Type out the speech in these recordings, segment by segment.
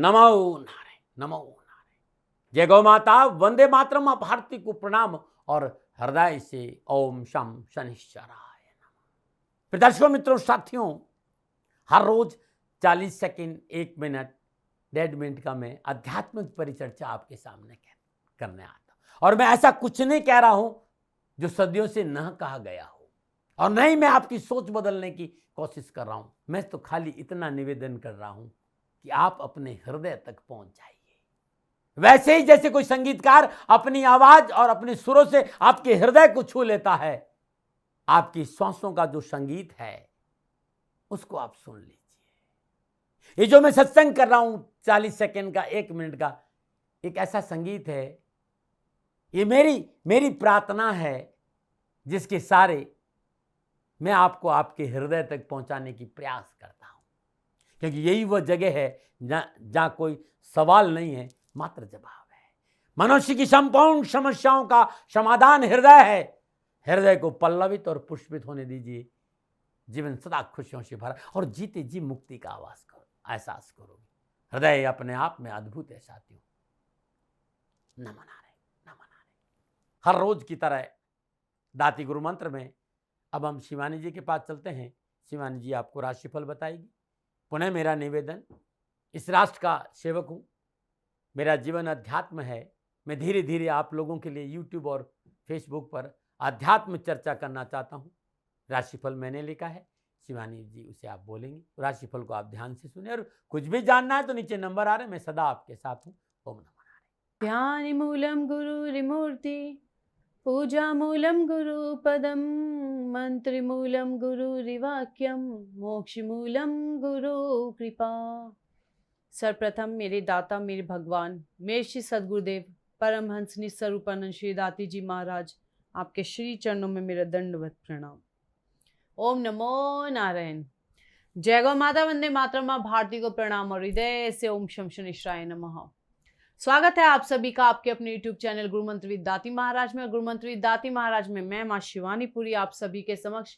नमो नारायण, नमो नारायण। जय गौ माता, वंदे मातरम। आप भारती को प्रणाम और हृदय से ओम शम शनिश्चराय नमः। फिर दर्शकों, मित्रों, साथियों, हर रोज 40 सेकंड, 1 मिनट, 1.5 मिनट का मैं आध्यात्मिक परिचर्चा आपके सामने करने आता हूं। और मैं ऐसा कुछ नहीं कह रहा हूं जो सदियों से न कहा गया हो, और न ही मैं आपकी सोच बदलने की कोशिश कर रहा हूं। मैं तो खाली इतना निवेदन कर रहा हूं कि आप अपने हृदय तक पहुंच जाइए। वैसे ही जैसे कोई संगीतकार अपनी आवाज और अपने सुरों से आपके हृदय को छू लेता है, आपकी सांसों का जो संगीत है उसको आप सुन लीजिए। ये जो मैं सत्संग कर रहा हूं 40 सेकंड का, 1 मिनट का, एक ऐसा संगीत है, ये मेरी प्रार्थना है जिसके सारे मैं आपको आपके हृदय तक पहुंचाने की प्रयास करता हूं, क्योंकि यही वह जगह है जहां कोई सवाल नहीं है, मात्र जवाब है। मनुष्य की संपूर्ण समस्याओं का समाधान हृदय है। हृदय को पल्लवित और पुष्पित होने दीजिए, जीवन सदा खुशियों से भरा और जीते जी मुक्ति का एहसास करोगे। हृदय अपने आप में अद्भुत है साथियों। नमो नारायण, नमो नारायण। हर रोज की तरह दाती गुरु मंत्र में अब हम शिवानी जी के पास चलते हैं। शिवानी जी आपको राशिफल बताएगी। पुनः मेरा निवेदन, इस राष्ट्र का सेवक हूँ, मेरा जीवन अध्यात्म है। मैं धीरे धीरे आप लोगों के लिए यूट्यूब और फेसबुक पर अध्यात्म चर्चा करना चाहता हूँ। राशिफल मैंने लिखा है, शिवानी जी उसे आप बोलेंगे। राशिफल को आप ध्यान से सुने, और कुछ भी जानना है तो नीचे नंबर आ रहे हैं, मैं सदा आपके साथ हूँ। ओम नमो नारायण। ध्यान मूलम गुरुरिमूर्ति, पूजा मूलम गुरुपदम, मंत्र मूलम गुरुरिवाक्यम, मोक्ष मूलम गुरु कृपा। सर्वप्रथम मेरे दाता, मेरे भगवान, मेरे श्री सद्गुरुदेव परमहंस निस्वरूपानंद श्री दाती जी महाराज, आपके श्री चरणों में मेरा दंडवत प्रणाम। ओम नमो नारायण। जय गौ माता, वंदे मातरम। मां भारती को प्रणाम और हृदय से ओम शम शनिश्चराय नमः। स्वागत है आप सभी का आपके अपने YouTube चैनल गुरु मंत्र विद दाती महाराज में। गुरु मंत्र विद दाती महाराज में मैं मां शिवानी पुरी आप सभी के समक्ष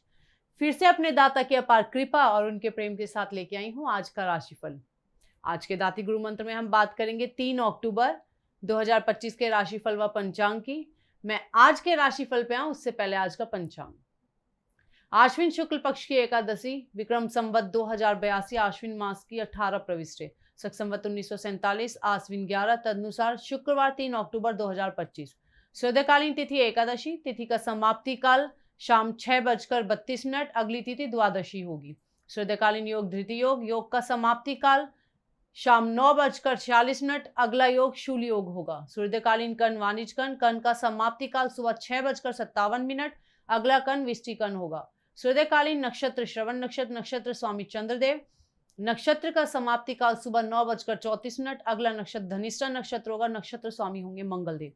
फिर से अपने दाता की अपार कृपा और उनके प्रेम के साथ लेके आई हूं आज का राशिफल। आज के दाती गुरु मंत्र में हम बात करेंगे 3 अक्टूबर 2025 के राशिफल व पंचांग की। मैं आज के राशिफल पे आऊं उससे पहले आज का पंचांग। आश्विन शुक्ल पक्ष की एकादशी, विक्रम संवत 2082 आश्विन मास की 18 प्रविष्टे, शक संवत 1947 आश्विन 11 तदनुसार शुक्रवार 3 अक्टूबर 2025। श्रद्धाकालीन तिथि एकादशी, तिथि का समाप्ति काल शाम 6:32, अगली तिथि द्वादशी होगी। श्रद्धाकालीन योग धृति योग, योग का समाप्ति काल शाम 9:46, अगला योग शूल योग होगा। श्रद्धाकालीन कर्ण वाणिज कर्ण, कर्ण का समाप्ति काल सुबह 6:57, अगला कर्ण विष्टि कर्ण होगा। श्रद्धाकालीन नक्षत्र श्रवण नक्षत्र, नक्षत्र स्वामी चंद्रदेव, नक्षत्र का समाप्ति काल सुबह 9:34, अगला नक्षत्र धनिष्ठा नक्षत्र होगा, नक्षत्र स्वामी होंगे मंगलदेव।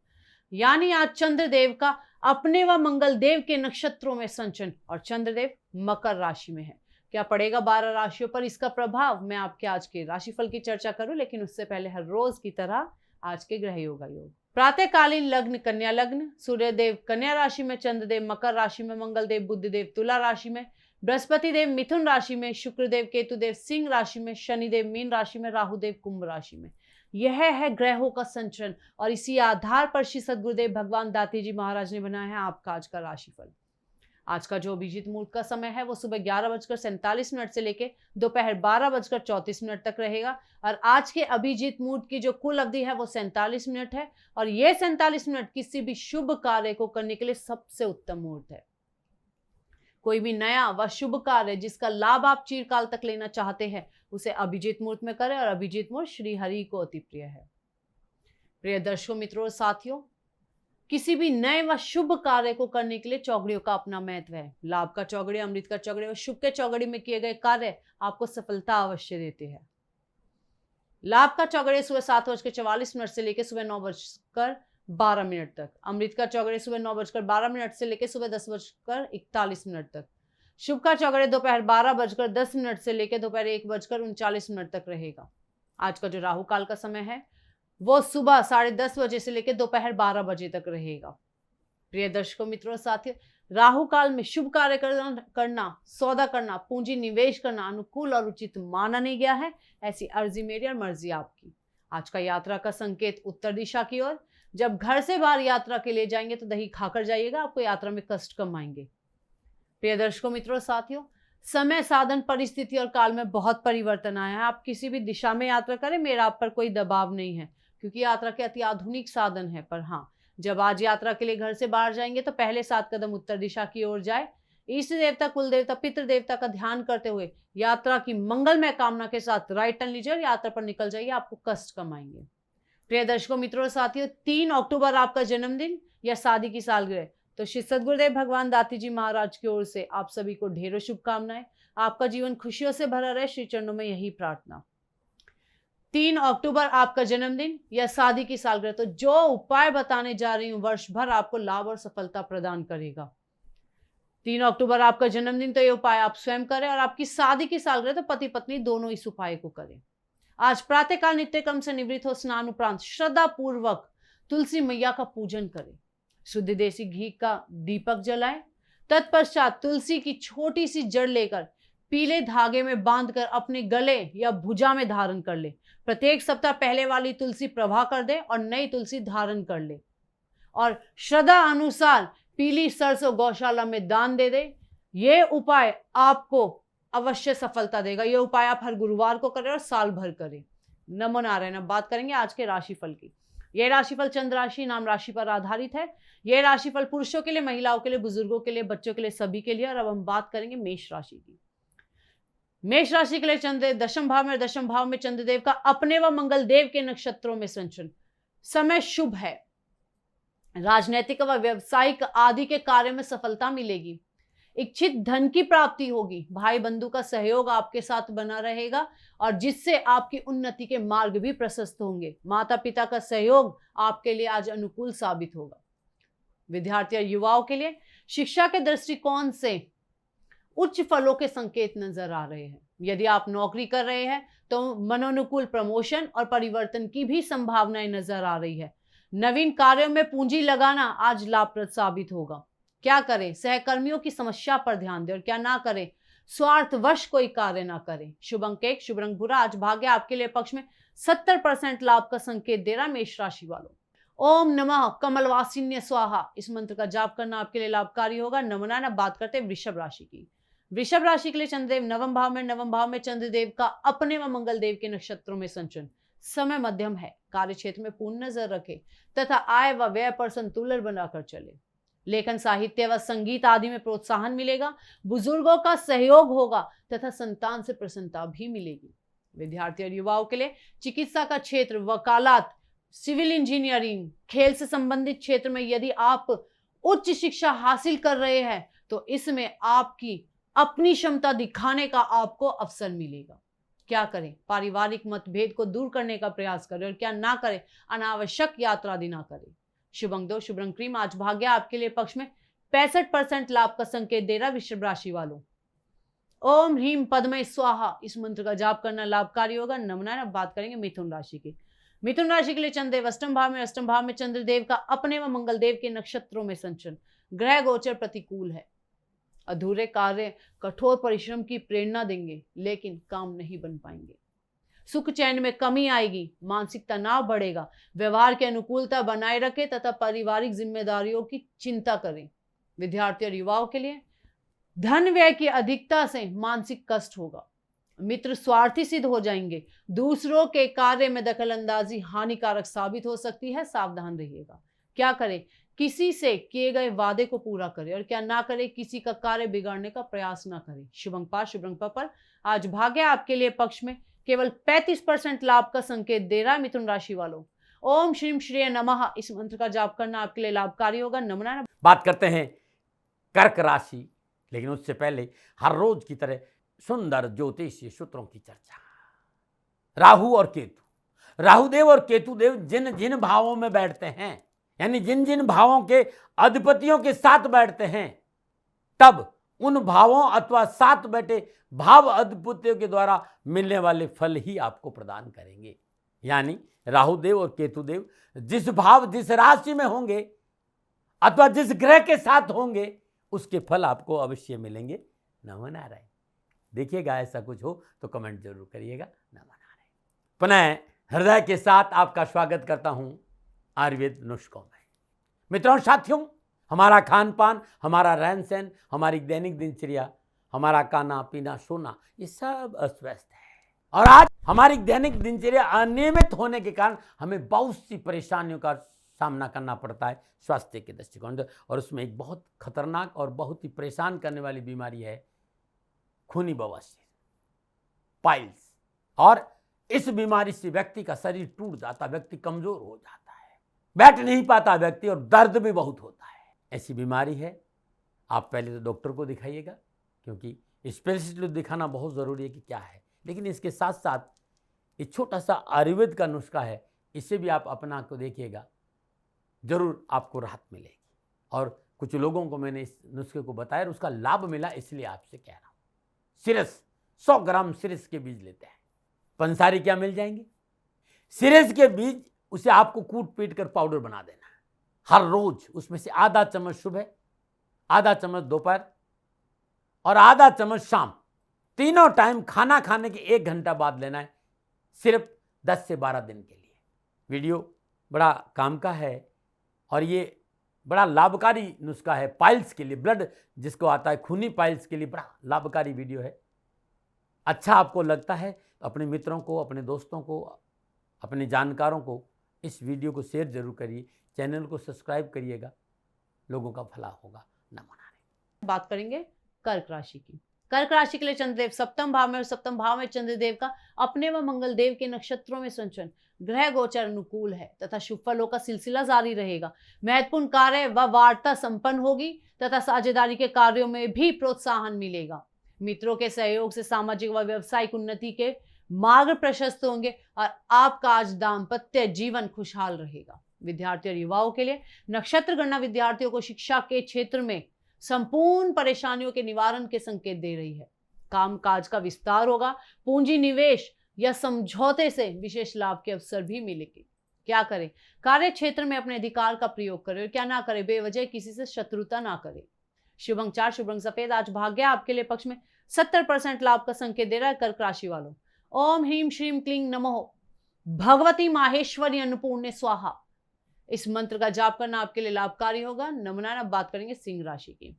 यानी आज चंद्रदेव का अपने व मंगलदेव के नक्षत्रों में संचरण, और चंद्रदेव मकर राशि में है। क्या पड़ेगा 12 राशियों पर इसका प्रभाव, मैं आपके आज के राशिफल की चर्चा करूं, लेकिन उससे पहले हर रोज की तरह आज के ग्रह योगा योग। प्रातःकालीन लग्न कन्या लग्न, सूर्यदेव कन्या राशि में, चंद्रदेव मकर राशि में, मंगलदेव बुधदेव तुला राशि में, बृहस्पति देव मिथुन राशि में, शुक्रदेव केतुदेव सिंह राशि में, शनिदेव मीन राशि में, राहुदेव कुंभ राशि में। यह है ग्रहों का संचरण, और इसी आधार पर श्री सद्गुरुदेव भगवान दाती जी महाराज ने बनाया है आपका आज का राशिफल। आज का जो अभिजीत मुहूर्त का समय है वो सुबह 11:47 से लेकर दोपहर 12:34 तक रहेगा, और आज के अभिजीत मुहूर्त की जो कुल अवधि है वो 47 मिनट है, और ये 47 मिनट किसी भी शुभ कार्य को करने के लिए सबसे उत्तम मुहूर्त है। कोई भी नया व शुभ कार्य जिसका लाभ आप चिरकाल तक लेना चाहते हैं उसे अभिजीत मुहूर्त में करें, और अभिजीत मुहूर्त श्री हरि को अति प्रिय है। प्रिय दर्शकों, मित्रों और साथियों, किसी भी नए व शुभ कार्य को करने के लिए चौघड़ियों का अपना महत्व है। लाभ का चौघड़ी, अमृत का चौघड़ी और शुभ के चौघड़ी में किए गए कार्य आपको सफलता अवश्य देते हैं। लाभ का चौघड़ी सुबह 7:44 से लेकर सुबह 9:12 तक, अमृत का चौघड़ी सुबह 9:12 से लेकर सुबह 10:41 तक, शुभ का चौघड़ी दोपहर 12:10 से लेकर दोपहर 1:39 तक रहेगा। आज का जो राहु काल का समय है वो सुबह 10:30 बजे से लेकर दोपहर 12 बजे तक रहेगा। प्रिय दर्शकों, मित्रों, साथियों, राहु काल में शुभ कार्य करना, सौदा करना, पूंजी निवेश करना अनुकूल और उचित माना नहीं गया है। ऐसी अर्जी मेरी और मर्जी आपकी। आज का यात्रा का संकेत उत्तर दिशा की ओर। जब घर से बाहर यात्रा के लिए जाएंगे तो दही खाकर जाइएगा, आपको यात्रा में कष्ट कम आएंगे। प्रिय दर्शकों, मित्रों, साथियों, समय, साधन, परिस्थिति और काल में बहुत परिवर्तन आया है। आप किसी भी दिशा में यात्रा करें, मेरा आप पर कोई दबाव नहीं है, क्योंकि यात्रा के अति आधुनिक साधन है। पर हाँ, जब आज यात्रा के लिए घर से बाहर जाएंगे तो पहले 7 कदम उत्तर दिशा की ओर जाए। इष्ट देवता, कुल देवता, पितृ देवता का ध्यान करते हुए यात्रा की मंगलमय कामना के साथ राइट टर्न लीजिए और यात्रा पर निकल जाइए, आपको कष्ट कम आएंगे। प्रिय दर्शकों, मित्रों और साथियों, 3 अक्टूबर आपका जन्मदिन या शादी की सालगिरह, तो श्री सद्गुरुदेव भगवान दाती जी महाराज की ओर से आप सभी को ढेरों शुभकामनाएं। आपका जीवन खुशियों से भरा रहे, श्री चरणों में यही प्रार्थना। 3 अक्टूबर आपका जन्मदिन या शादी की सालगिरह, तो जो उपाय बताने जा रही हूं वर्ष भर आपको लाभ और सफलता प्रदान करेगा। 3 अक्टूबर आपका जन्मदिन, तो ये उपाय आप स्वयं करें, और आपकी शादी की सालगिरह तो पति पत्नी दोनों इस उपाय को करें। आज प्रातःकाल नित्य क्रम से निवृत्त हो स्नान उपरांत श्रद्धा पूर्वक तुलसी मैया का पूजन करें, शुद्ध देसी घी का दीपक जलाएं। तत्पश्चात तुलसी की छोटी सी जड़ लेकर पीले धागे में बांधकर अपने गले या भुजा में धारण कर ले। प्रत्येक सप्ताह पहले वाली तुलसी प्रवाह कर दे और नई तुलसी धारण कर ले, और श्रद्धा अनुसार पीली सरसों गौशाला में दान दे दे। ये उपाय आपको अवश्य सफलता देगा। ये उपाय आप हर गुरुवार को करें और साल भर करें। नमो नारायण। अब बात करेंगे आज के राशिफल की। यह राशिफल चंद्र राशि नाम राशि पर आधारित है। यह राशिफल पुरुषों के लिए, महिलाओं के लिए, बुजुर्गों के लिए, बच्चों के लिए, सभी के लिए। और अब हम बात करेंगे मेष राशि की। मेष राशि के लिए चंद्रदेव दशम भाव में, दशम भाव में चंद्रदेव का अपने व मंगल देव के नक्षत्रों में संचरण। समय शुभ है। राजनैतिक व व्यवसायिक आदि के कार्य में सफलता मिलेगी। इच्छित धन की प्राप्ति होगी। भाई बंधु का सहयोग आपके साथ बना रहेगा और जिससे आपकी उन्नति के मार्ग भी प्रशस्त होंगे। माता पिता का सहयोग आपके लिए आज अनुकूल साबित होगा। विद्यार्थी और युवाओं के लिए शिक्षा के दृष्टिकोण से उच्च फलों के संकेत नजर आ रहे हैं। यदि आप नौकरी कर रहे हैं तो मनोनुकूल प्रमोशन और परिवर्तन की भी संभावनाएं नजर आ रही है। नवीन कार्यों में पूंजी लगाना आज लाभप्रद साबित होगा। क्या करें? सहकर्मियों की समस्या पर ध्यान दें, और क्या ना करें? स्वार्थवश कोई कार्य ना करें। शुभ अंक 1, शुभ रंग भूरा। आज भाग्य आपके लिए पक्ष में 70% लाभ का संकेत दे रहा मेष राशि वालों। ओम नमः कमलवासिन्य स्वाहा, इस मंत्र का जाप करना आपके लिए लाभकारी होगा। नमना। बात करते हैं वृषभ राशि की। वृषभ राशि के लिए चंद्रदेव नवम भाव में, नवम भाव में चंद्रदेव का अपने व मंगल देव के नक्षत्रों में संचरण। समय मध्यम है। कार्य क्षेत्र में पूर्ण नजर रखें तथा आय व व्यय पर संतुलन बनाकर चले। लेखन, साहित्य व संगीत आदि में प्रोत्साहन मिलेगा। बुजुर्गों का सहयोग होगा तथा संतान से प्रसन्नता भी मिलेगी। विद्यार्थी और युवाओं के लिए चिकित्सा का क्षेत्र, वकालत, सिविल इंजीनियरिंग, खेल से संबंधित क्षेत्र में यदि आप उच्च शिक्षा हासिल कर रहे हैं तो इसमें आपकी अपनी क्षमता दिखाने का आपको अवसर मिलेगा। क्या करें? पारिवारिक मतभेद को दूर करने का प्रयास करें, और क्या ना करें? अनावश्यक यात्रा आदि ना करें। शुभ अंक 2, शुभ रंग क्रीम। आज भाग्य आपके लिए पक्ष में 65% लाभ का संकेत दे रहा वृषभ राशि वालों। ओम ह्रीम पद्मय स्वाहा, इस मंत्र का जाप करना लाभकारी होगा। नमना। बात करेंगे मिथुन राशि की। मिथुन राशि के लिए चंद्रदेव अष्टम भाव में, अष्टम भाव में चंद्रदेव का अपने व मंगल देव के नक्षत्रों में संचरण। ग्रह गोचर प्रतिकूल है। अधूरे कार्य कठोर परिश्रम की प्रेरणा देंगे, लेकिन काम नहीं बन पाएंगे। सुख चैन में कमी आएगी। मानसिक तनाव बढ़ेगा। व्यवहार की अनुकूलता बनाए रखें तथा पारिवारिक जिम्मेदारियों की चिंता करें। विद्यार्थी और युवाओं के लिए धन व्यय की अधिकता से मानसिक कष्ट होगा। मित्र स्वार्थी सिद्ध हो जाएंगे। दूसरों के कार्य में दखलंदाजी हानिकारक साबित हो सकती है, सावधान रहिएगा। क्या करें? किसी से किए गए वादे को पूरा करें, और क्या ना करें? किसी का कार्य बिगाड़ने का प्रयास ना करें। शुभ अंक 5, शुभ रंग पर्पल। आज भाग्य आपके लिए पक्ष में केवल 35% लाभ का संकेत दे रहा है मिथुन राशि वालों। ओम श्रीम श्रेय नमः, इस मंत्र का जाप करना आपके लिए लाभकारी होगा। नमना। बात करते हैं कर्क राशि, लेकिन उससे पहले हर रोज की तरह सुंदर ज्योतिषीय सूत्रों की चर्चा। राहु और केतु। राहुदेव और केतुदेव जिन जिन भावों में बैठते हैं, यानी जिन जिन भावों के अधिपतियों के साथ बैठते हैं, तब उन भावों अथवा साथ बैठे भाव अधिपतियों के द्वारा मिलने वाले फल ही आपको प्रदान करेंगे। यानी राहुदेव और केतुदेव जिस भाव, जिस राशि में होंगे अथवा जिस ग्रह के साथ होंगे, उसके फल आपको अवश्य मिलेंगे। नमो नारायण। देखिएगा ऐसा कुछ हो तो कमेंट जरूर करिएगा। नमो नारायण। पुनः हृदय के साथ आपका स्वागत करता हूं आयुर्वेद नुस्खों में। मित्रों साथियों, हमारा खान पान, हमारा रहन सहन, हमारी दैनिक दिनचर्या, हमारा खाना पीना सोना, ये सब अस्त व्यस्त है। और आज हमारी दैनिक दिनचर्या अनियमित होने के कारण हमें बहुत सी परेशानियों का सामना करना पड़ता है स्वास्थ्य के दृष्टिकोण से। और उसमें एक बहुत खतरनाक और बहुत ही परेशान करने वाली बीमारी है खूनी बवासीर, पाइल्स। और इस बीमारी से व्यक्ति का शरीर टूट जाता, व्यक्ति कमजोर हो जाता है, बैठ नहीं पाता व्यक्ति, और दर्द भी बहुत होता है। ऐसी बीमारी है, आप पहले तो डॉक्टर को दिखाइएगा, क्योंकि स्पेशलिस्ट को दिखाना बहुत ज़रूरी है कि क्या है। लेकिन इसके साथ साथ ये छोटा सा आयुर्वेद का नुस्खा है, इसे भी आप अपना को देखिएगा, जरूर आपको राहत मिलेगी। और कुछ लोगों को मैंने इस नुस्खे को बताया और उसका लाभ मिला, इसलिए आपसे कह रहा हूँ। सिरस, 100 ग्राम सिरस के बीज लेते हैं। पंसारी क्या मिल जाएंगे? सिरस के बीज, उसे आपको कूट पीट कर पाउडर बना देना है। हर रोज उसमें से आधा चम्मच सुबह, आधा चम्मच दोपहर और आधा चम्मच शाम, तीनों टाइम खाना खाने के 1 घंटा बाद लेना है, सिर्फ 10 से 12 दिन के लिए। वीडियो बड़ा काम का है और ये बड़ा लाभकारी नुस्खा है पाइल्स के लिए। ब्लड जिसको आता है, खूनी पाइल्स के लिए बड़ा लाभकारी वीडियो है। अच्छा आपको लगता है, अपने मित्रों को, अपने दोस्तों को, अपने जानकारों को इस वीडियो को शेयर जरूर करिए, चैनल को सब्सक्राइब करिएगा, लोगों का भला होगा। नमो नारायण। बात करेंगे कर्क राशि की। कर्क राशि के लिए चंद्रदेव सप्तम भाव में, और सप्तम भाव में चंद्रदेव का अपने व मंगल देव के नक्षत्रों में संचरण, ग्रह गोचर अनुकूल है तथा शुभ फलों का सिलसिला जारी रहेगा। महत्वपूर्ण कार्य व वार्ता संपन्न होगी तथा साझेदारी के कार्यों में भी प्रोत्साहन मिलेगा। मित्रों के सहयोग से सामाजिक व व्यवसायिक उन्नति के मार्ग प्रशस्त होंगे और आपका आज दाम्पत्य जीवन खुशहाल रहेगा। विद्यार्थी और युवाओं के लिए नक्षत्र गणना विद्यार्थियों को शिक्षा के क्षेत्र में संपूर्ण परेशानियों के निवारण के संकेत दे रही है। काम काज का विस्तार होगा, पूंजी निवेश या समझौते से विशेष लाभ के अवसर भी मिलेंगे। क्या करें? कार्य क्षेत्र में अपने अधिकार का प्रयोग करें और क्या ना करें, बेवजह किसी से शत्रुता ना करें। शुभ अंक 4, शुभ रंग सफेद। आज भाग्य आपके लिए पक्ष में 70% लाभ का संकेत दे रहा है। कर्क राशि वालों, ओम ह्रीम श्रीम क्लीं नमो भगवती माहेश्वरी अन्नपूर्णे स्वाहा, इस मंत्र का जाप करना आपके लिए लाभकारी होगा। नमना। अब बात करेंगे सिंह राशि की।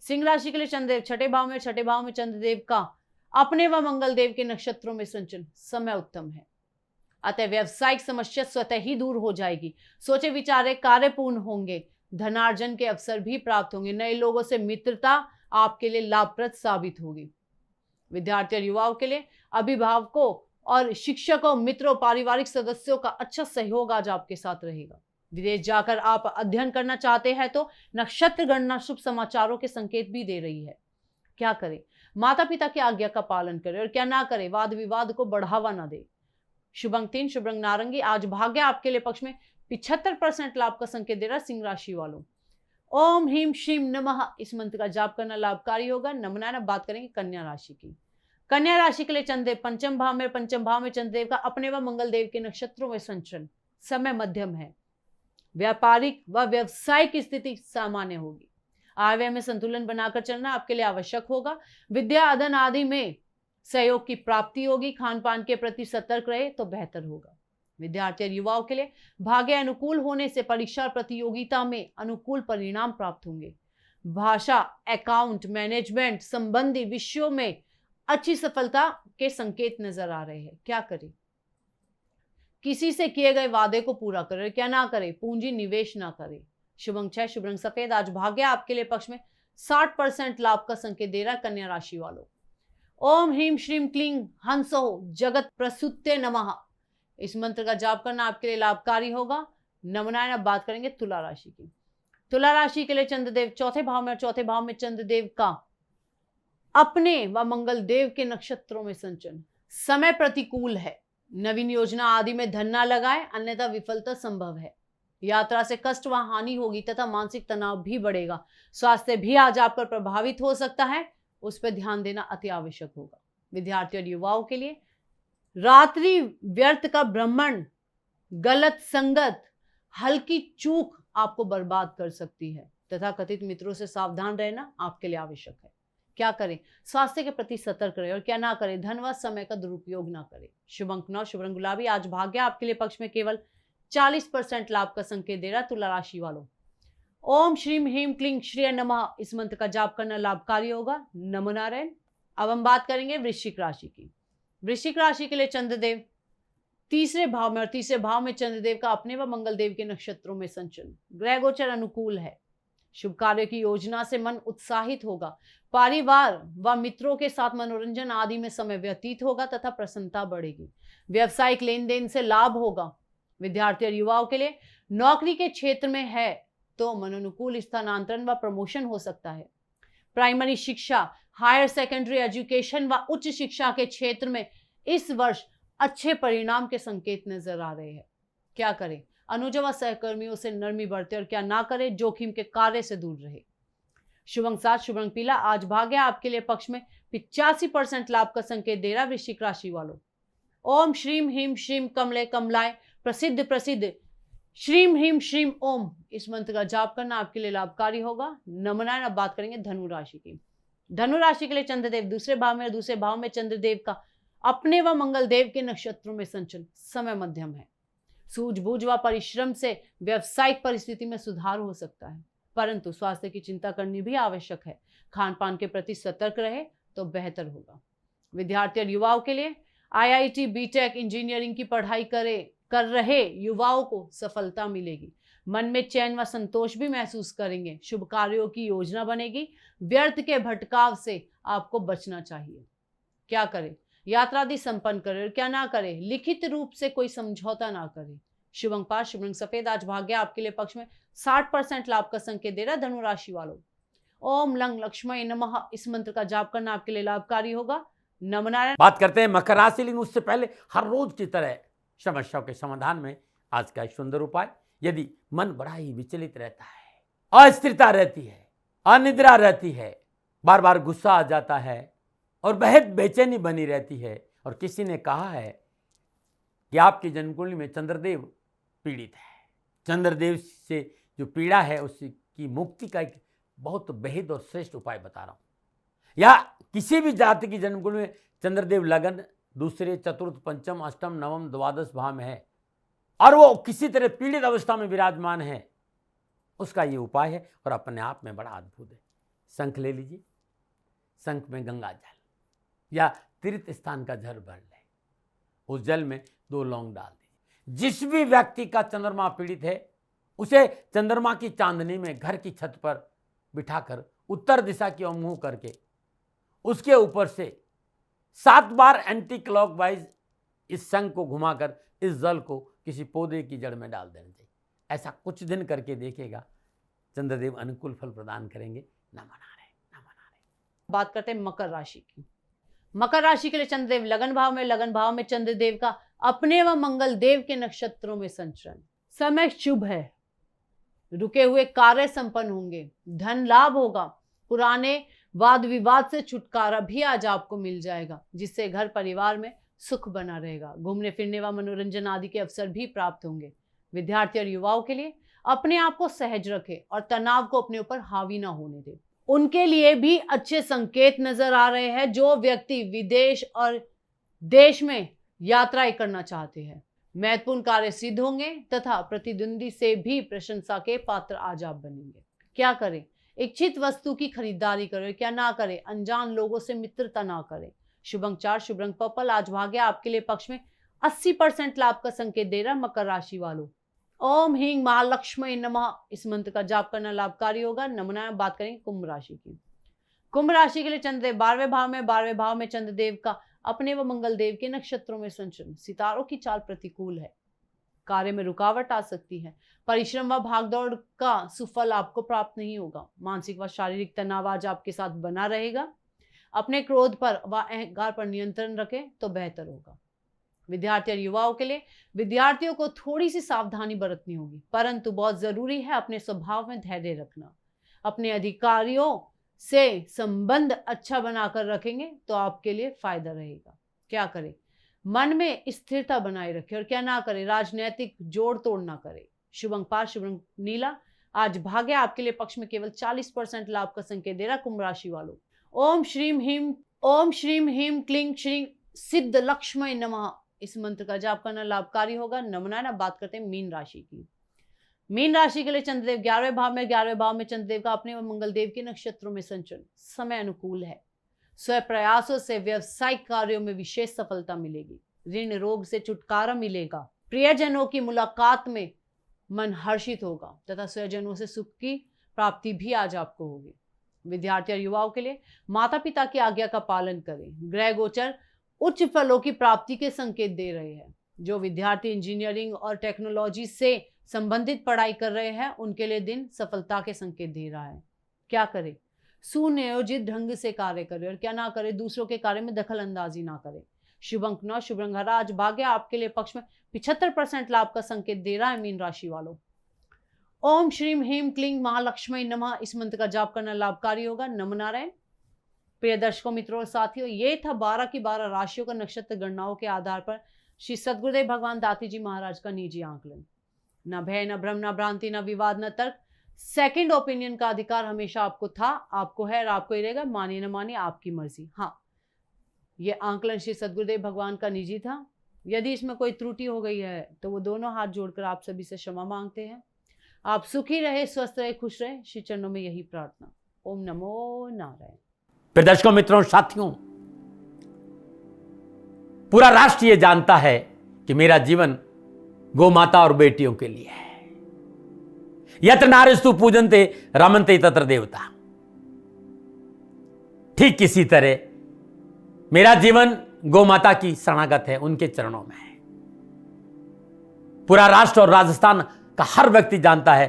सिंह राशि के लिए चंद्रदेव छठे भाव में, छठे भाव में चंद्रदेव का अपने व मंगल देव के नक्षत्रों में संचरण, समय उत्तम है। अतः व्यावसायिक समस्या स्वतः ही दूर हो जाएगी। सोचे विचारे कार्य पूर्ण होंगे, धनार्जन के अवसर भी प्राप्त होंगे। नए लोगों से मित्रता आपके लिए लाभप्रद साबित होगी। विद्यार्थी और युवाओं के लिए अभिभावकों और शिक्षकों, मित्रों, पारिवारिक सदस्यों का अच्छा सहयोग आज आपके साथ रहेगा। विदेश जाकर आप अध्ययन करना चाहते हैं तो नक्षत्र गणना शुभ समाचारों के संकेत भी दे रही है। क्या करें? माता पिता की आज्ञा का पालन करें और क्या ना करें, वाद विवाद को बढ़ावा ना दे। शुभ अंक 3, शुभ रंग नारंगी। आज भाग्य आपके लिए पक्ष में 75% लाभ का संकेत दे रहा है। सिंह राशि वालों, ओम ह्रीम श्रीम नमः, इस मंत्र का जाप करना लाभकारी होगा। नमना। बात करेंगे कन्या राशि की। कन्या राशि के लिए चंद्रदेव पंचम भाव में, पंचम भाव में चंद्रदेव का अपने व मंगल देव के नक्षत्रों में संचरण, समय मध्यम है। व्यापारिक व व्यवसायिक स्थिति सामान्य होगी। आय व्यय में संतुलन बनाकर चलना आपके लिए आवश्यक होगा। विद्या अध्ययन आदि में सहयोग की प्राप्ति होगी। खान पान के प्रति सतर्क रहे तो बेहतर होगा। विद्यार्थी और युवाओं के लिए भाग्य अनुकूल होने से परीक्षा और प्रतियोगिता में अनुकूल परिणाम प्राप्त होंगे। भाषा, अकाउंट, मैनेजमेंट संबंधी विषयों में अच्छी सफलता के संकेत नजर आ रहे हैं। क्या करें? किसी से किए गए वादे को पूरा करें, क्या ना करें, पूंजी निवेश ना करें। शुभ अंक 6, शुभ रंग सफेद। आज भाग्य आपके लिए पक्ष में 60% लाभ का संकेत दे रहा है। कन्या राशि वालों, ओम ह्रीम श्रीम क्लीं हंसो जगत प्रसूते नमः, इस मंत्र का जाप करना आपके लिए लाभकारी होगा। नमनायन। अब बात करेंगे तुला राशि की। तुला राशि के लिए चंद्रदेव चौथे भाव में, और चौथे भाव में चंद्रदेव का अपने व मंगल देव के नक्षत्रों में संचरण, समय प्रतिकूल है। नवीन योजना आदि में धन ना लगाए, अन्यथा विफलता संभव है। यात्रा से कष्ट व हानि होगी तथा मानसिक तनाव भी बढ़ेगा। स्वास्थ्य भी आज आप पर प्रभावित हो सकता है, उस पर ध्यान देना अति आवश्यक होगा। विद्यार्थी और युवाओं के लिए रात्रि व्यर्थ का भ्रमण, गलत संगत, हल्की चूक आपको बर्बाद कर सकती है तथा कथित मित्रों से सावधान रहना आपके लिए आवश्यक है। क्या करें? स्वास्थ्य के प्रति सतर्क रहे और क्या ना करें? धन व समय का दुरुपयोग ना करें। शुभ अंक 9, शुभ रंग गुलाबी। आज भाग्य आपके लिए पक्ष में केवल 40% लाभ का संकेत दे रहा। तुला राशि वालों, ओम श्रीम ह्रीम क्लीं श्रेय नमः इस मंत्र का जाप करना लाभकारी होगा। नमो नारायण। अब हम बात करेंगे वृश्चिक राशि की। वृश्चिक राशि के लिए चंद्रदेव तीसरे भाव में, और तीसरे भाव में चंद्रदेव का अपने व मंगल देव के नक्षत्रों में संचलन। ग्रह गोचर अनुकूल है। शुभ कार्य की योजना से मन उत्साहित होगा। परिवार व मित्रों के साथ मनोरंजन आदि में समय व्यतीत होगा तथा प्रसन्नता बढ़ेगी। व्यवसायिक लेन देन से लाभ होगा। विद्यार्थी और युवाओं के लिए नौकरी के क्षेत्र में है तो मनोनुकूल स्थानांतरण व प्रमोशन हो सकता है। प्राइमरी शिक्षा, हायर सेकेंडरी एजुकेशन व उच्च शिक्षा के क्षेत्र में इस वर्ष अच्छे परिणाम के संकेत नजर आ रहे हैं। क्या करें? अनुज व सहकर्मियों से नरमी बरते और क्या ना करें? जोखिम के कार्य से दूर रहे। शुभ अंक 7, शुभ रंग पीला। आज भाग्य आपके लिए पक्ष में 85% लाभ का संकेत दे रहा। वृश्चिक राशि वालों, ओम श्रीम ह्रीम श्रीम कमले कमलाय प्रसिद्ध प्रसिद्ध श्रीम ह्रीम श्रीम ओम इस मंत्र का जाप करना आपके लिए लाभकारी होगा। नमो नारायण। अब बात करेंगे धनु राशि की। धनु राशि के लिए चंद्रदेव दूसरे भाव में, और दूसरे भाव में चंद्रदेव का अपने व मंगल देव के नक्षत्रों में संचलन। समय मध्यम है। सूझबूझ व परिश्रम से व्यवसायिक परिस्थिति में सुधार हो सकता है, परंतु स्वास्थ्य की चिंता करनी भी आवश्यक है। खान पान के प्रति सतर्क रहे तो बेहतर होगा। विद्यार्थी और युवाओं के लिए IIT बीटेक इंजीनियरिंग की पढ़ाई कर रहे युवाओं को सफलता मिलेगी। मन में चैन व संतोष भी महसूस करेंगे। शुभ कार्यों की योजना बनेगी। व्यर्थ के भटकाव से आपको बचना चाहिए। क्या करें? यात्रा आदि संपन्न करें और क्या ना करें? लिखित रूप से कोई समझौता ना करें। शुभ अंक 5, शुभ रंग सफेद। आज भाग्य आपके लिए पक्ष में 60% लाभ का संकेत दे रहा। धनु राशि वालों, ओम लंग लक्ष्मण नमः इस मंत्र का जाप करना आपके लिए लाभकारी होगा। नमो नारायण। बात करते हैं मकर राशि, लेकिन उससे पहले हर रोज की तरह समस्याओं के समाधान में आज का एक सुंदर उपाय। यदि मन बड़ा ही विचलित रहता है, अस्थिरता रहती है, अनिद्रा रहती है, बार बार गुस्सा आ जाता है और बेहद बेचैनी बनी रहती है, और किसी ने कहा है कि आपकी जन्मकुंडली में चंद्रदेव पीड़ित है, चंद्रदेव से जो पीड़ा है उसकी मुक्ति का एक बहुत बेहद और श्रेष्ठ उपाय बता रहा हूं। या किसी भी जाति की जन्मकुंडली में चंद्रदेव लगन दूसरे, चतुर्थ, पंचम, अष्टम, नवम, द्वादश भाव में है और वो किसी तरह पीड़ित अवस्था में विराजमान है, उसका ये उपाय है और अपने आप में बड़ा अद्भुत है। शंख ले लीजिए, शंख में गंगा जल या तीर्थ स्थान का जल भर ले, उस जल में 2 लौंग डाल दीजिए। जिस भी व्यक्ति का चंद्रमा पीड़ित है उसे चंद्रमा की चांदनी में घर की छत पर बिठाकर उत्तर दिशा की ओर मुंह करके उसके ऊपर से 7 बार एंटी क्लॉकवाइज इस शंख को घुमाकर इस जल को किसी पौधे की जड़ में डाल देना चाहिए। ऐसा कुछ दिन करके देखिएगा, चंद्रदेव अनुकूल फल प्रदान करेंगे। नमो नारायण, नमो नारायण। बात करते हैं मकर राशि की। मकर राशि के लिए चंद्रदेव लगन भाव में, लगन भाव में चंद्रदेव का अपने व मंगल देव के नक्षत्रों में संचरण। समय शुभ है। रुके हुए कार्य संपन्न होंगे। धन लाभ होगा। पुराने वाद विवाद से छुटकारा भी आज आपको मिल जाएगा, जिससे घर परिवार में सुख बना रहेगा। घूमने फिरने व मनोरंजन आदि के अवसर भी प्राप्त होंगे। विद्यार्थी और युवाओं के लिए अपने आप को सहज रखें और तनाव को अपने ऊपर हावी ना होने दें। उनके लिए भी अच्छे संकेत नजर आ रहे हैं जो व्यक्ति विदेश और देश में यात्राएं करना चाहते हैं। महत्वपूर्ण कार्य सिद्ध होंगे तथा प्रतिद्वंदी से भी प्रशंसा के पात्र आज आप बनेंगे। क्या करें? इच्छित वस्तु की खरीदारी करें, क्या ना करें? अनजान लोगों से मित्रता ना करें। शुभ अंक 4, शुभ रंग पर्पल। आज भाग्य आपके लिए पक्ष में 80% लाभ का संकेत दे रहा। मकर राशि वालों, ओम ह्रीं महालक्ष्मी नमः इस मंत्र का जाप करना लाभकारी होगा। नमना। बात करेंगे कुंभ राशि की। कुंभ राशि के लिए चंद्रदेव 12वें भाव में, 12वें भाव में चंद्रदेव का अपने व मंगल देव के नक्षत्रों में संचरण। सितारों की चाल प्रतिकूल है। कार्य में रुकावट आ सकती है। परिश्रम व भागदौड़ का सुफल आपको प्राप्त नहीं होगा। मानसिक व शारीरिक तनाव आज आपके साथ बना रहेगा। अपने क्रोध पर व अहंकार पर नियंत्रण रखें तो बेहतर होगा। विद्यार्थी और युवाओं के लिए विद्यार्थियों को थोड़ी सी सावधानी बरतनी होगी, परंतु बहुत जरूरी है अपने स्वभाव में धैर्य रखना। अपने अधिकारियों से संबंध अच्छा बनाकर रखेंगे तो आपके लिए फायदा रहेगा। क्या करें? मन में स्थिरता बनाए रखें और क्या ना करें? राजनीतिक जोड़ तोड़ ना करें। शुभ अंक 5, शुभ रंग नीला। आज भाग्य आपके लिए पक्ष में केवल 40% लाभ का संकेत दे रहा। कुंभ राशि वालों, ओम श्रीम ह्रीम क्लीं श्रीं सिद्ध लक्ष्मय नमः। इस मंत्र का जाप करना लाभकारी होगा। नमना बात करते हैं मीन राशि की। मीन राशि के लिए चंद्रदेव 11वें भाव में, 11वें भाव में चंद्रदेव का अपने व मंगल देव के नक्षत्रों में संचरण। समय अनुकूल है। स्वयं प्रयासों से व्यवसायिक कार्यों में विशेष सफलता मिलेगी। ऋण रोग से छुटकारा मिलेगा। प्रियजनों की मुलाकात में मन हर्षित होगा तथा स्वजनों से सुख की प्राप्ति भी आज आपको होगी। विद्यार्थी और युवाओं के लिए माता पिता की आज्ञा का पालन करें। ग्रह गोचर उच्च फलों की प्राप्ति के संकेत दे रहे हैं। जो विद्यार्थी इंजीनियरिंग और टेक्नोलॉजी से संबंधित पढ़ाई कर रहे हैं उनके लिए दिन सफलता के संकेत दे रहा है। क्या करें? सुनियोजित ढंग से कार्य करें और क्या ना करें, दूसरों के कार्य में दखल अंदाजी ना करें। शुभ अंक 9, शुभ रंग हरा। आज भाग्य आपके लिए पक्ष में 75% लाभ का संकेत दे रहा है। मीन राशि वालों, ओम श्रीम ह्रीम क्लीं महालक्ष्मी नमः। इस मंत्र का जाप करना लाभकारी होगा। नमो नारायण। प्रिय दर्शकों, मित्रों और साथियों, ये था 12 की 12 राशियों का नक्षत्र गणनाओं के आधार पर श्री सद्गुरुदेव भगवान दाती जी महाराज का निजी आंकलन। न भय, न भ्रम, न भ्रांति, न विवाद, न तर्क। सेकंड ओपिनियन का अधिकार हमेशा आपको था, आपको है और आपको ही रहेगा। मानिए न मानिए, आपकी मर्जी। हाँ, ये आंकलन श्री सद्गुरुदेव भगवान का निजी था। यदि इसमें कोई त्रुटि हो गई है तो वो दोनों हाथ जोड़कर आप सभी से क्षमा मांगते हैं। आप सुखी रहे, स्वस्थ रहे, खुश रहे, श्री चरणों में यही प्रार्थना। ओम नमो नारायण। फिर दर्शकों, मित्रों और साथियों, पूरा राष्ट्र ये जानता है कि मेरा जीवन गौ माता और बेटियों के लिए है। यत्र नारीस्तु पूजन्ते रमन्ते तत्र देवता। ठीक किसी तरह मेरा जीवन गौ माता की शरणागत है, उनके चरणों में है। पूरा राष्ट्र और राजस्थान का हर व्यक्ति जानता है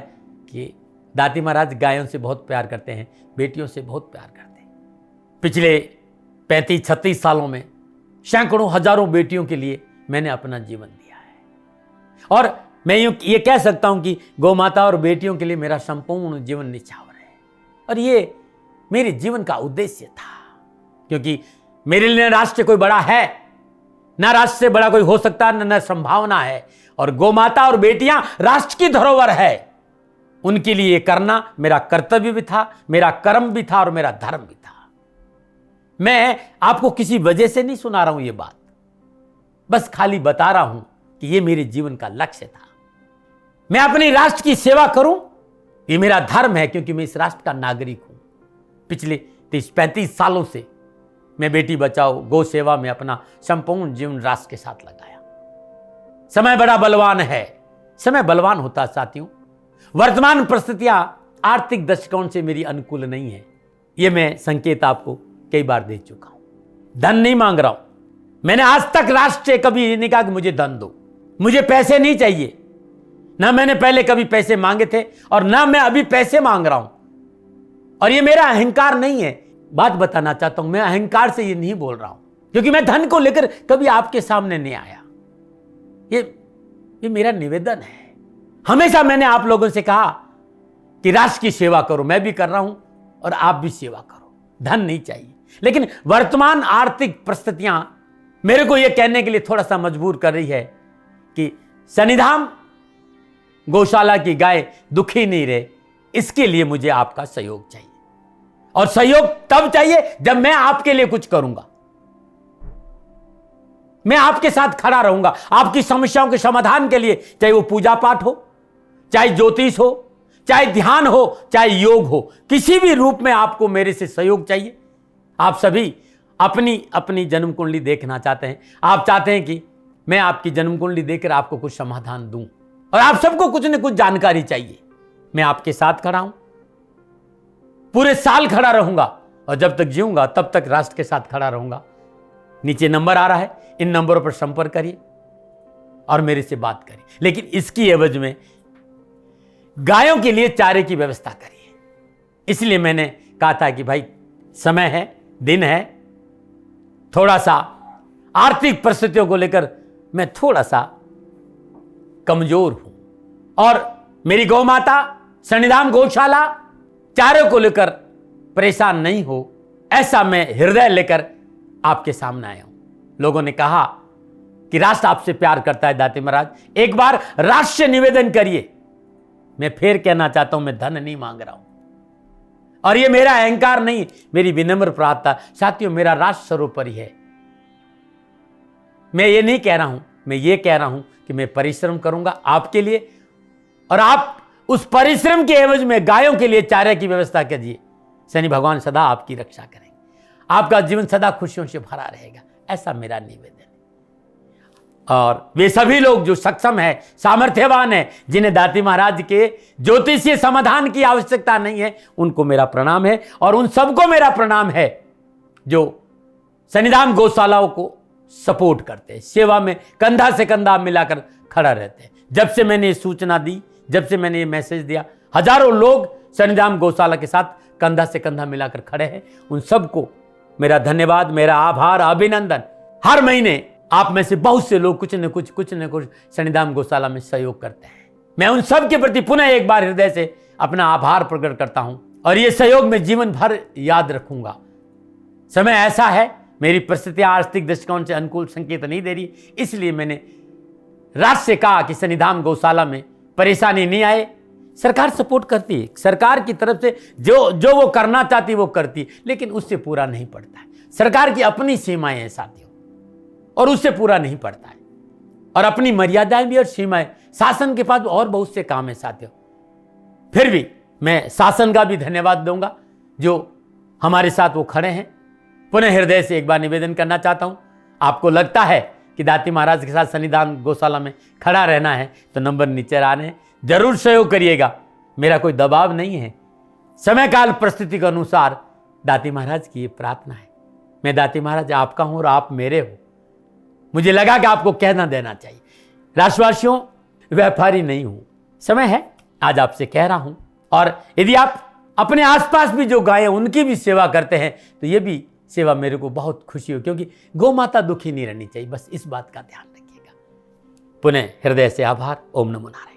कि दाती महाराज गायों से बहुत प्यार करते हैं, बेटियों से बहुत प्यार करते हैं। पिछले 35-36 सालों में सैकड़ों हजारों बेटियों के लिए मैंने अपना जीवन दिया है और मैं ये कह सकता हूं कि गौ माता और बेटियों के लिए मेरा संपूर्ण जीवन निछावर है। और ये मेरे जीवन का उद्देश्य था, क्योंकि मेरे लिए राष्ट्र कोई बड़ा है, ना राष्ट्र से बड़ा कोई हो सकता है, न संभावना है। और गौ माता और बेटियां राष्ट्र की धरोहर है। उनके लिए करना मेरा कर्तव्य भी था, मेरा कर्म भी था और मेरा धर्म भी था। मैं आपको किसी वजह से नहीं सुना रहा हूं ये बात, बस खाली बता रहा हूं कि ये मेरे जीवन का लक्ष्य था। मैं अपने राष्ट्र की सेवा करूं, ये मेरा धर्म है, क्योंकि मैं इस राष्ट्र का नागरिक हूं। पिछले 30-35 सालों से मैं बेटी बचाओ, गौ सेवा में अपना संपूर्ण जीवन राष्ट्र के साथ लगाया। समय बड़ा बलवान है, समय बलवान होता है साथियों। वर्तमान परिस्थितियां आर्थिक दृष्टिकोण से मेरी अनुकूल नहीं है, यह मैं संकेत आपको कई बार दे चुका हूं। धन नहीं मांग रहा हूं। मैंने आज तक राष्ट्र से कभी ये नहीं कहा कि मुझे धन दो, मुझे पैसे नहीं चाहिए। ना मैंने पहले कभी पैसे मांगे थे और ना मैं अभी पैसे मांग रहा हूं। और ये मेरा अहंकार नहीं है। बात बताना चाहता हूं, मैं अहंकार से ये नहीं बोल रहा हूं, क्योंकि मैं धन को लेकर कभी आपके सामने नहीं आया। ये मेरा निवेदन है। हमेशा मैंने आप लोगों से कहा कि राष्ट्र की सेवा करो, मैं भी कर रहा हूं और आप भी सेवा करो। धन नहीं चाहिए, लेकिन वर्तमान आर्थिक परिस्थितियां मेरे को यह कहने के लिए थोड़ा सा मजबूर कर रही है कि शनिधाम गौशाला की गाय दुखी नहीं रहे, इसके लिए मुझे आपका सहयोग चाहिए। और सहयोग तब चाहिए जब मैं आपके लिए कुछ करूंगा। मैं आपके साथ खड़ा रहूंगा, आपकी समस्याओं के समाधान के लिए, चाहे वो पूजा पाठ हो, चाहे ज्योतिष हो, चाहे ध्यान हो, चाहे योग हो, किसी भी रूप में आपको मेरे से सहयोग चाहिए। आप सभी अपनी अपनी जन्म कुंडली देखना चाहते हैं। आप चाहते हैं कि मैं आपकी जन्म कुंडली देखकर आपको कुछ समाधान दूं, और आप सबको कुछ न कुछ जानकारी चाहिए। मैं आपके साथ खड़ा हूं, पूरे साल खड़ा रहूंगा, और जब तक जीऊंगा तब तक राष्ट्र के साथ खड़ा रहूंगा। नीचे नंबर आ रहा है, इन नंबरों पर संपर्क करिए और मेरे से बात करिए। लेकिन इसकी एवज में गायों के लिए चारे की व्यवस्था करिए। इसलिए मैंने कहा था कि भाई समय है, दिन है, थोड़ा सा आर्थिक परिस्थितियों को लेकर मैं थोड़ा सा कमजोर हूं, और मेरी गौ माता शनिधाम गौशाला चारे को लेकर परेशान नहीं हो, ऐसा मैं हृदय लेकर आपके सामने आया हूं। लोगों ने कहा कि राष्ट्र आपसे प्यार करता है दाती महाराज, एक बार राष्ट्र से निवेदन करिए। मैं फिर कहना चाहता हूं, मैं धन नहीं मांग रहा हूं। और ये मेरा अहंकार नहीं, मेरी विनम्र प्रार्थना। साथियों, मेरा राज सर्वोपरि है। मैं ये नहीं कह रहा हूं, मैं ये कह रहा हूं कि मैं परिश्रम करूंगा आपके लिए, और आप उस परिश्रम के एवज में गायों के लिए चारे की व्यवस्था कीजिए। शनि भगवान सदा आपकी रक्षा करेंगे, आपका जीवन सदा खुशियों से भरा रहेगा, ऐसा मेरा निवेदन है। और वे सभी लोग जो सक्षम है, सामर्थ्यवान है, जिन्हें दाती महाराज के ज्योतिषीय समाधान की आवश्यकता नहीं है, उनको मेरा प्रणाम है। और उन सबको मेरा प्रणाम है जो शनिधाम गौशालाओं को सपोर्ट करते हैं, सेवा में कंधा से कंधा मिलाकर खड़ा रहते हैं। जब से मैंने ये सूचना दी, जब से मैंने ये मैसेज दिया, हजारों लोग शनिधाम गौशाला के साथ कंधा से कंधा मिलाकर खड़े हैं। उन सबको मेरा धन्यवाद, मेरा आभार, अभिनंदन। हर महीने आप में से बहुत से लोग कुछ न कुछ शनिधाम गौशाला में सहयोग करते हैं। मैं उन सब के प्रति पुनः एक बार हृदय से अपना आभार प्रकट करता हूं, और ये सहयोग मैं जीवन भर याद रखूंगा। समय ऐसा है, मेरी परिस्थितियां आर्थिक दृष्टिकोण से अनुकूल संकेत नहीं दे रही, इसलिए मैंने राज से कहा कि शनिधाम गौशाला में परेशानी नहीं आए। सरकार सपोर्ट करती है, सरकार की तरफ से जो वो करना चाहती है वो करती है, लेकिन उससे पूरा नहीं पड़ता है। सरकार की अपनी सीमाएं हैं साथियों, और उससे पूरा नहीं पड़ता है, और अपनी मर्यादाएं भी और सीमाएं। शासन के पास और बहुत से काम है साथियों। फिर भी मैं शासन का भी धन्यवाद दूंगा जो हमारे साथ वो खड़े हैं। पुनः हृदय से एक बार निवेदन करना चाहता हूं, आपको लगता है कि दाती महाराज के साथ शनिधाम गौशाला में खड़ा रहना है तो नंबर नीचे आ रहे हैं, जरूर सहयोग करिएगा। मेरा कोई दबाव नहीं है, समय काल परिस्थिति के अनुसार दाती महाराज की ये प्रार्थना है। मैं दाती महाराज आपका हूं और आप मेरे हो, मुझे लगा कि आपको कहना देना चाहिए। राशिवासियों, व्यापारी नहीं हूं, समय है आज आपसे कह रहा हूं। और यदि आप अपने आसपास भी जो गायें उनकी भी सेवा करते हैं तो ये भी सेवा मेरे को बहुत खुशी हो, क्योंकि गौ माता दुखी नहीं रहनी चाहिए, बस इस बात का ध्यान रखिएगा। पुनः हृदय से आभार। ओम नमो नारायण।